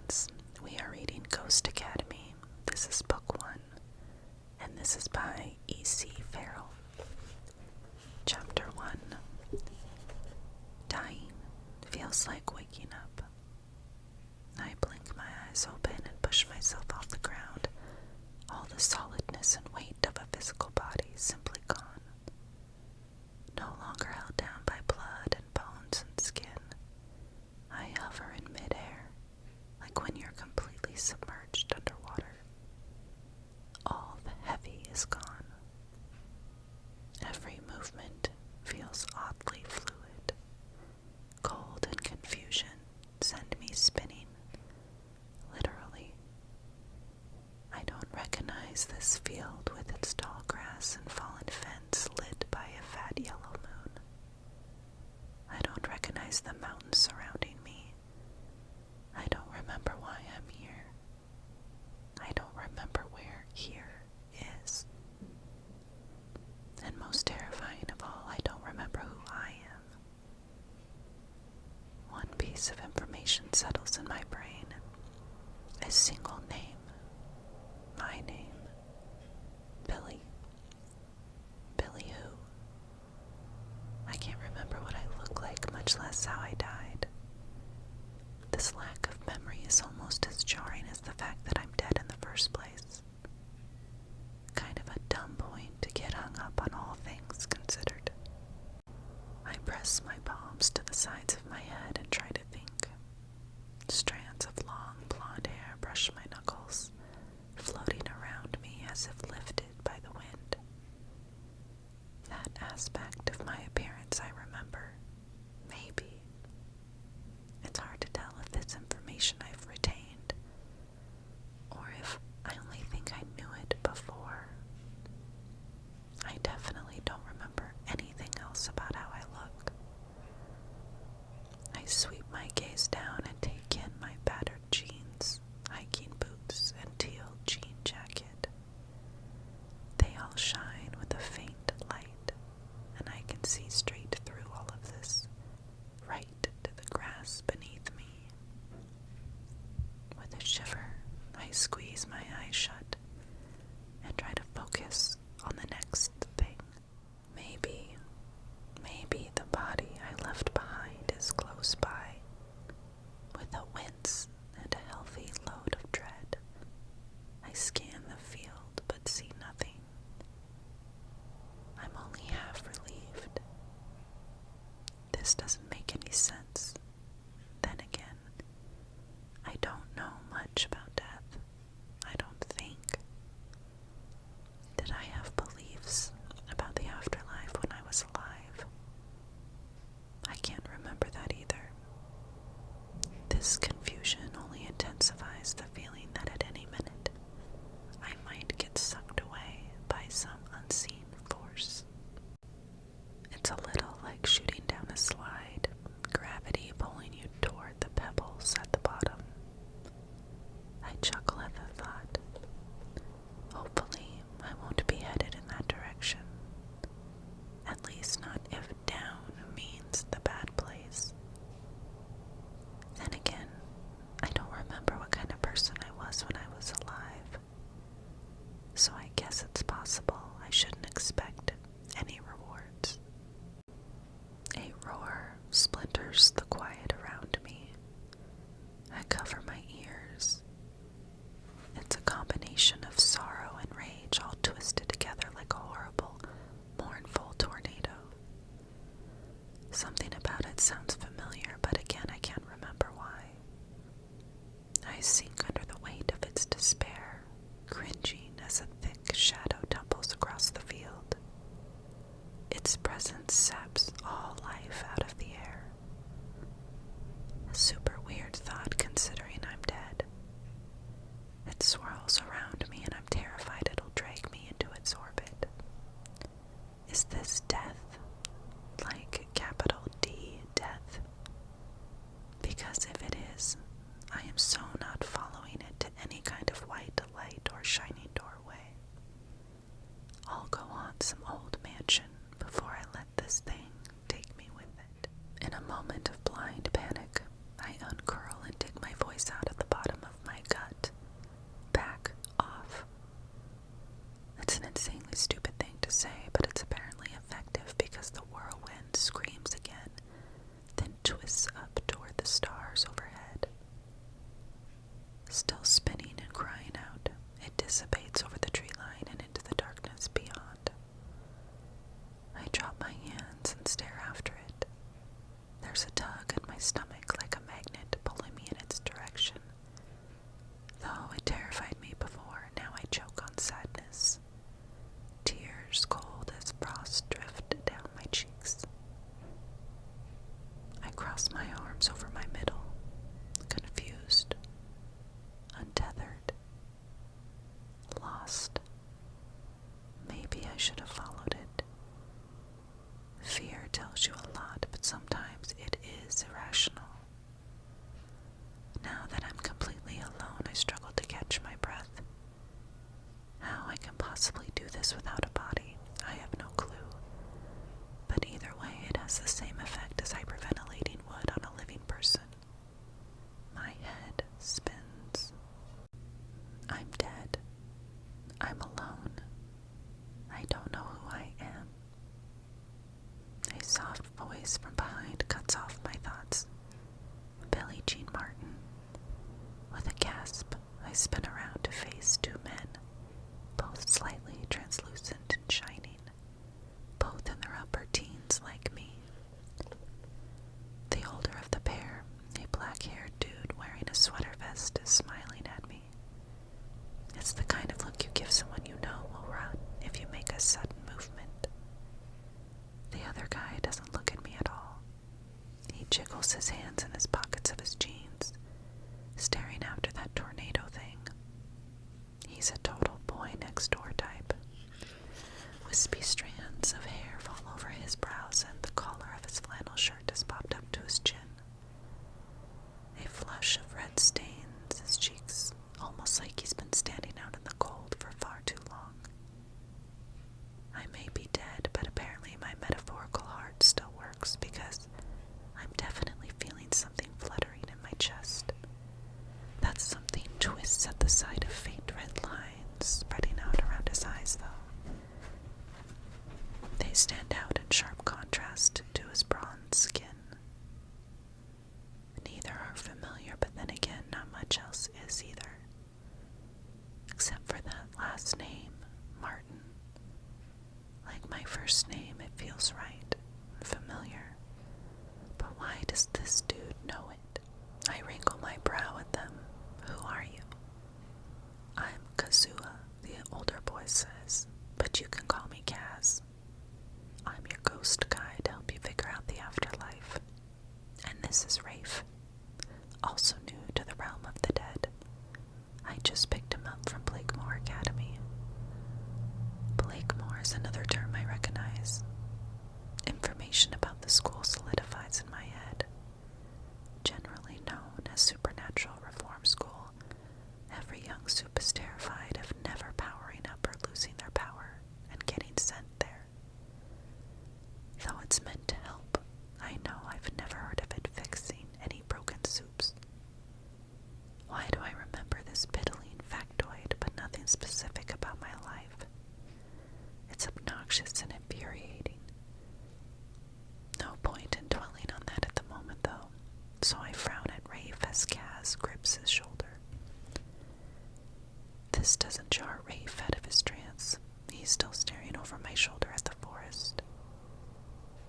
friends. We are reading Ghost Academy. This is book 1, and this is by E.C. Farrell. Chapter 1. Dying feels like waking up. I blink my eyes open and push myself off the ground. All the solidness and weight of a physical body simply gone. No longer held down by blood and bones and skin. I hover in midair, like when you're completely submerged underwater. All the heavy is gone. Every movement feels oddly fluid. Cold and confusion send me spinning, literally. I don't recognize this field with its tall grass and fallen fence lit by a fat yellow moon. I don't recognize the mountains surrounding me. I don't remember why I'm here. I don't remember where here is. And most terrifying of all, I don't remember who I am. One piece of information settles in my brain. A single name. My name. Billy. Billy who? I can't remember what I look like, much less how I died. This lack of memory is almost as jarring as the fact that I'm dead in the first place. Kind of a dumb point to get hung up on, all things considered. I press my palms to the sides of my head and try to think. Strands of long blonde hair brush my knuckles, floating around me as if lifted by the wind. That aspect of my appearance I remember. Maybe. It's hard to tell if it's information I've retained, or if I only think I knew it before. I definitely don't remember anything else about how I look. I sweep my gaze down and take in my battered jeans, hiking boots, and teal jean jacket. They all shine with a faint light, and I can see straight through all of this, right to the grass beneath me. With a shiver, I squeeze my eyes shut and try to focus on the next thing. Maybe the body I left behind is close by. With a wince and a healthy load of dread, I scan the field but see nothing. I'm only half relieved. This doesn't make any sense. Then again, I don't know much about death. I don't think. Did I have beliefs about the afterlife when I was alive? I can't remember that either. This confusion only intensifies the feeling that at any minute I might get sucked away by some unseen force. It's a little like shooting down a slide, gravity pulling you toward the pebbles at the bottom. I chuckle at the thought. Hopefully, I won't be headed in that direction. At least not if down means the bad place. Then again, I don't remember what kind of person I was when I was alive. So I guess it's possible I shouldn't expect any rewards. A roar splinters the quiet around me. I cover my ears. It's a combination of sorrow and rage all twisted together like a horrible, mournful tornado. Something about it sounds familiar, but again I can't remember why. I sink under the weight of its despair, cringing as a thick shadow tumbles across the field. Its presence saps all life out of the air. A super weird thought considering I'm dead. It swirls around me and I'm terrified it'll drag me into its orbit. Is this death? Like capital D, death? Because if it is, I am so not following lost. Maybe I should have followed it. Fear tells you a lot, but sometimes it is irrational. Now that I'm completely alone, I struggle to catch my breath. How I can possibly do this without a body, I have no clue. But either way, it has the same effect as hyperventilating would on a living person. My head spins. I'm dead. I'm alone. I don't know who I am. A soft voice from behind cuts off my thoughts. Billie Jean Martin. With a gasp, I spin around to face two men, both slightly translucent and shining, both in their upper teens like me. The older of the pair, a black-haired dude wearing a sweater vest, is smiling at me. It's the kind of look you give someone you know will run if you make a sudden movement. The other guy doesn't look at me at all. He jiggles his hands in his pockets of his jeans, staring after that tornado thing. He's a total boy next door type. Wispy strands of hair fall over his brows and the collar of his flannel shirt is popped up to his chin. A flush of red stains his cheeks, almost like he's been standing out in the cold for far too long. I may be dead, but apparently my metaphorical heart still works because I'm definitely feeling something fluttering in my chest. That something twists at the sight of faint red lines spreading out around his eyes, though. They stand out in sharp contrast to his bronze skin. Neither are familiar, but then again, not much else is either. Except for that last name, Martin. Like my first name, it feels right, familiar. But why does this dude know it? I wrinkle my brow at them. Who are you? I'm Kazuha, the older boy says, but you can call me Kaz. I'm your ghost guide to help you figure out the afterlife. And this is Rafe, also new to the realm of the dead. I just picked him up from Blakemore Academy. Blakemore is another term I recognize. Information about the school solidifies in my head. Generally known as Supernatural Reform School, every young soup is terrified of never powering up or losing their power and getting sent there. Though it's meant to help, I know I've never heard of it fixing any broken soups. Why do I remember this piddling factoid but nothing specific about my life? It's obnoxious and infuriating. No point in dwelling on that at the moment, though, so I frown at Rafe as Kaz grips his shoulder. This doesn't jar Rafe out of his trance. He's still staring over my shoulder at the forest.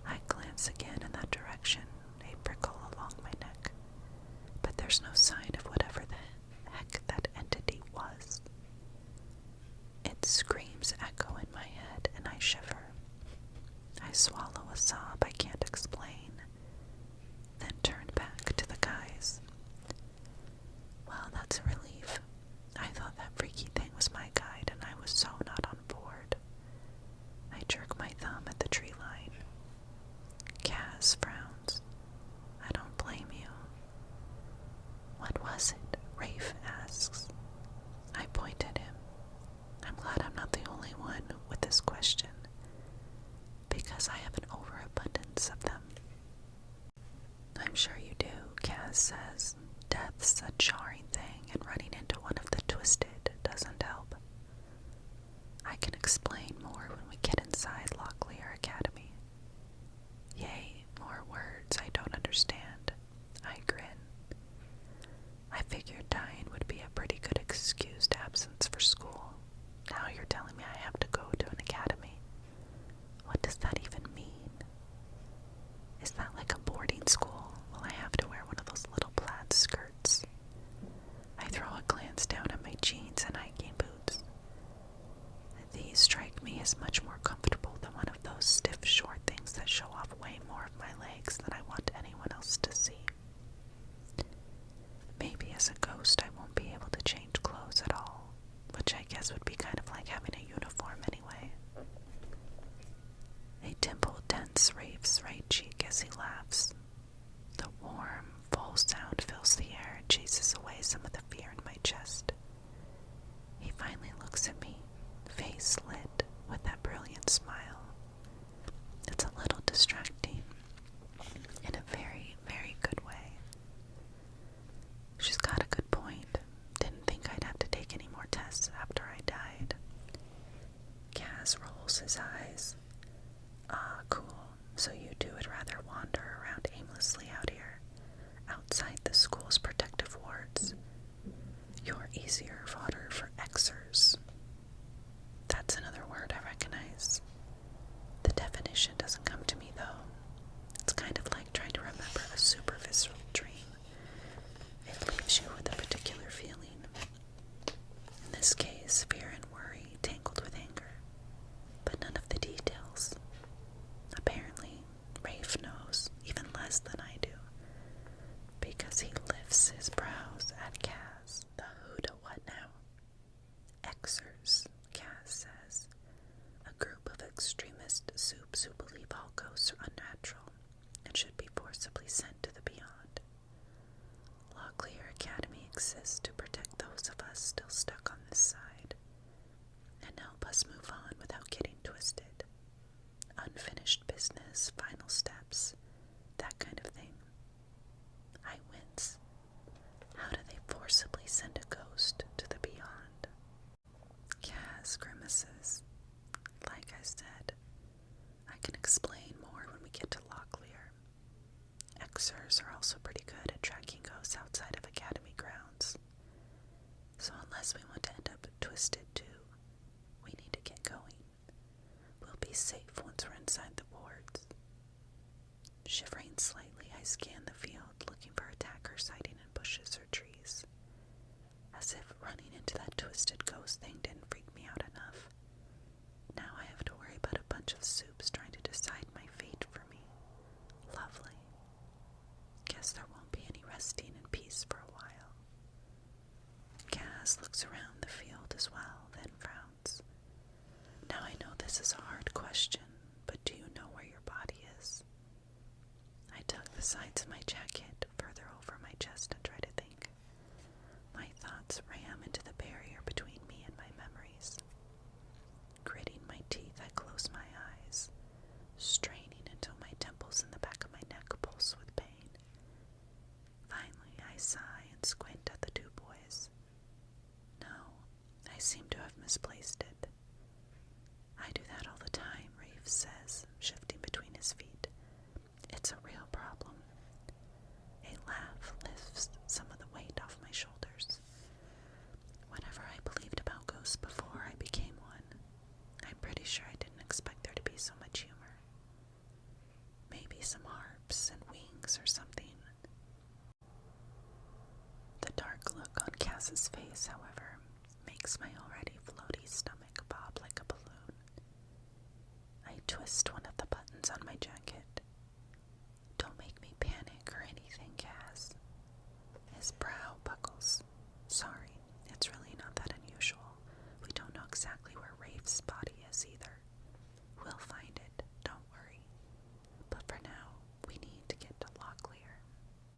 I glance again in that direction, a prickle along my neck, but there's no sign of whatever the heck that entity was. It screams echo in my head, and I shiver. I swallow a sob I can't explain, then turn back to the guys. Well, that's a relief. I thought that freaky thing was my guide, and I was so not on board. I jerk my thumb at the tree line. Kaz frowns. I don't blame you. What was it? Rafe asks. I point at him. I'm glad I'm not the only one with this question, because I have an overabundance of them. I'm sure you do, Kaz says. Death's a jarring thing, and running into one of the twisted doesn't help. I can explain more when we get inside Locklear Academy. Yay, more words I don't understand. I grin. I figured dying would be a pretty good excused absence for school. Now you're telling me I have to go to an academy. What does that even mean? Is that like a boarding school? Will I have to wear one of those little plaid skirts? is fear and worry tangled with anger, but none of the details. Apparently, Rafe knows even less than I do, because he lifts his brows at Kaz. The who to what now? Xers, Kaz says. A group of extremist soups who believe all ghosts are unnatural and should be forcibly sent to the beyond. Locklear Academy exists to protect those of us still stuck on this side and help us move on without getting twisted. Unfinished business, final steps, that kind of thing. I wince. How do they forcibly send a ghost to the beyond? Kaz grimaces. Like I said, I can explain more when we get to Locklear. Xers are also pretty good at tracking ghosts outside of Academy grounds. So unless we want to end up twisted too, we need to get going. We'll be safe once we're inside the wards. Shivering slightly, I scan the field looking for attackers hiding in bushes or trees. As if running into that twisted ghost thing didn't freak me out enough. Now I have to worry about a bunch of soups trying to decide my fate for me. Lovely. Guess there won't be any resting in peace for a while. Kaz looks around the field as well, then frowns. Now I know this is a hard question, but do you know where your body is? I tug the sides of my jacket further over my chest and try to think. My thoughts ram into the barrier between me and my memories. Gritting my teeth, I close my eyes, straining until my temples and the back of my neck pulse with pain. Finally, I sigh and squint at the two boys. No, I seem to have misplaced it. I do that all the time, Rafe says, shifting between his feet. It's a real problem. A laugh lifts some of the weight off my shoulders. Whatever I believed about ghosts before I became one, I'm pretty sure I didn't expect there to be so much humor. Maybe some harps and wings or something. The dark look on Kaz's face, however, makes my already floaty stomach bob like a balloon. I twist one of the buttons on my jacket. Don't make me panic or anything, Kaz. His brow buckles. Sorry, it's really not that unusual. We don't know exactly where Rafe's body